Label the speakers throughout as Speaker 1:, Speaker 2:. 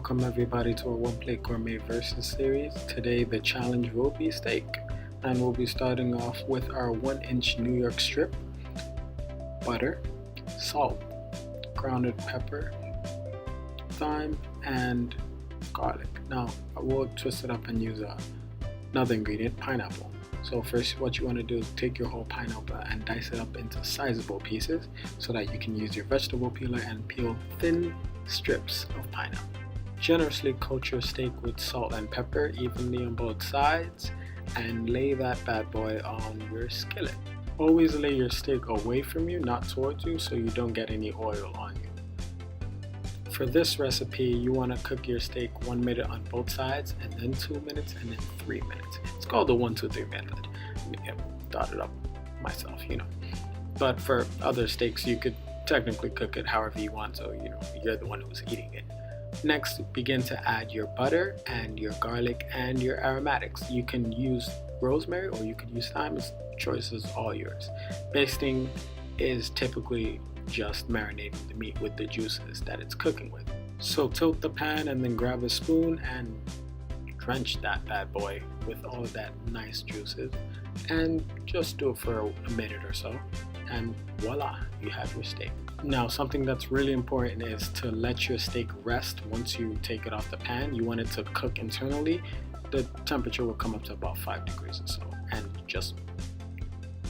Speaker 1: Welcome everybody to our One Plate Gourmet versus series. Today the challenge will be steak, and we'll be starting off with our 1-inch New York strip, butter, salt, grounded pepper, thyme, and garlic. Now I will twist it up and use another ingredient, pineapple. So first what you want to do is take your whole pineapple and dice it up into sizable pieces so that you can use your vegetable peeler and peel thin strips of pineapple. Generously coat your steak with salt and pepper evenly on both sides and lay that bad boy on your skillet. Always lay your steak away from you, not towards you, so you don't get any oil on you. For this recipe, you want to cook your steak 1 minute on both sides, and then 2 minutes, and then 3 minutes. It's called the 1, 2, 3 method. I thought it up myself, But for other steaks, you could technically cook it however you want, so you're the one who's eating it. Next, begin to add your butter and your garlic and your aromatics. You can use rosemary or you could use thyme. Its choice is all yours. Basting is typically just marinating the meat with the juices that it's cooking with. So tilt the pan and then grab a spoon and drench that bad boy with all that nice juices, and just do it for a minute or so, and voila, you have your steak. Now, something that's really important is to let your steak rest. Once you take it off the pan, you want it to cook internally. The temperature will come up to about 5 degrees or so, and just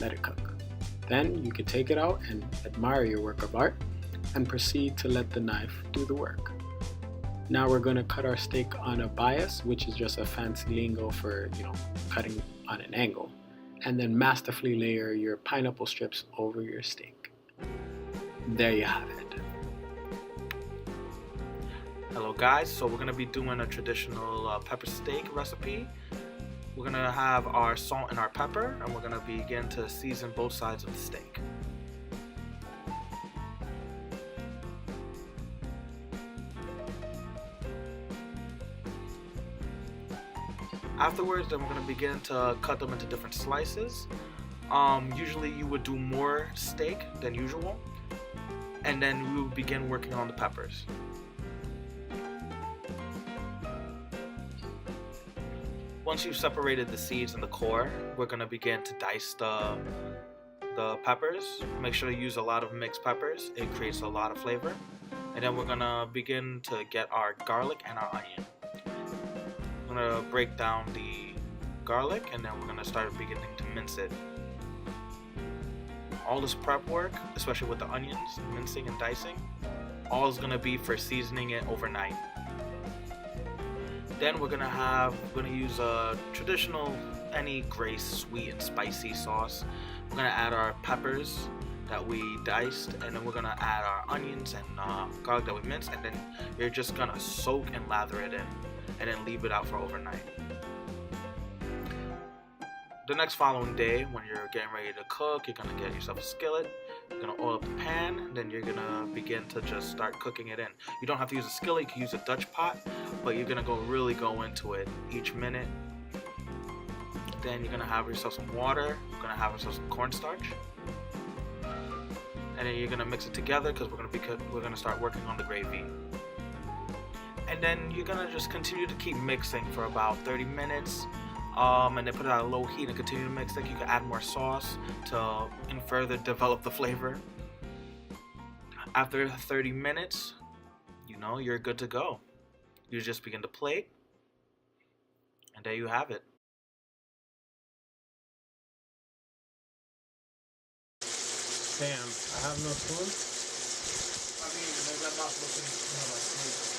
Speaker 1: let it cook. Then you can take it out and admire your work of art and proceed to let the knife do the work. Now we're going to cut our steak on a bias, which is just a fancy lingo for, cutting on an angle. And then masterfully layer your pineapple strips over your steak. There you have it.
Speaker 2: Hello guys, so we're going to be doing a traditional pepper steak recipe. We're going to have our salt and our pepper, and we're going to begin to season both sides of the steak. Afterwards, then we're going to begin to cut them into different slices. Usually you would do more steak than usual, and then we will begin working on the peppers. Once you've separated the seeds and the core, we're going to begin to dice the peppers. Make sure to use a lot of mixed peppers. It creates a lot of flavor. And then we're going to begin to get our garlic and our onion. We're going to break down the garlic, and then we're going to start beginning to mince it. All this prep work, especially with the onions, mincing and dicing, all is going to be for seasoning it overnight. Then we're gonna use a traditional, any Grace sweet and spicy sauce. We're gonna add our peppers that we diced, and then we're gonna add our onions and garlic that we minced, and then you're just gonna soak and lather it in, and then leave it out for overnight. The next following day, when you're getting ready to cook, you're gonna get yourself a skillet. You're gonna oil up the pan, then you're gonna begin to just start cooking it in. You don't have to use a skillet, you can use a Dutch pot, but you're gonna really go into it each minute. Then you're gonna have yourself some water, you're gonna have yourself some cornstarch, and then you're gonna mix it together because we're gonna start working on the gravy. And then you're gonna just continue to keep mixing for about 30 minutes. And then put it on a low heat and continue to mix it. You can add more sauce to further develop the flavor. After 30 minutes, you're good to go. You just begin to plate, and there you have it.
Speaker 1: Damn, I have no spoon?
Speaker 2: I mean, maybe I'm not looking, like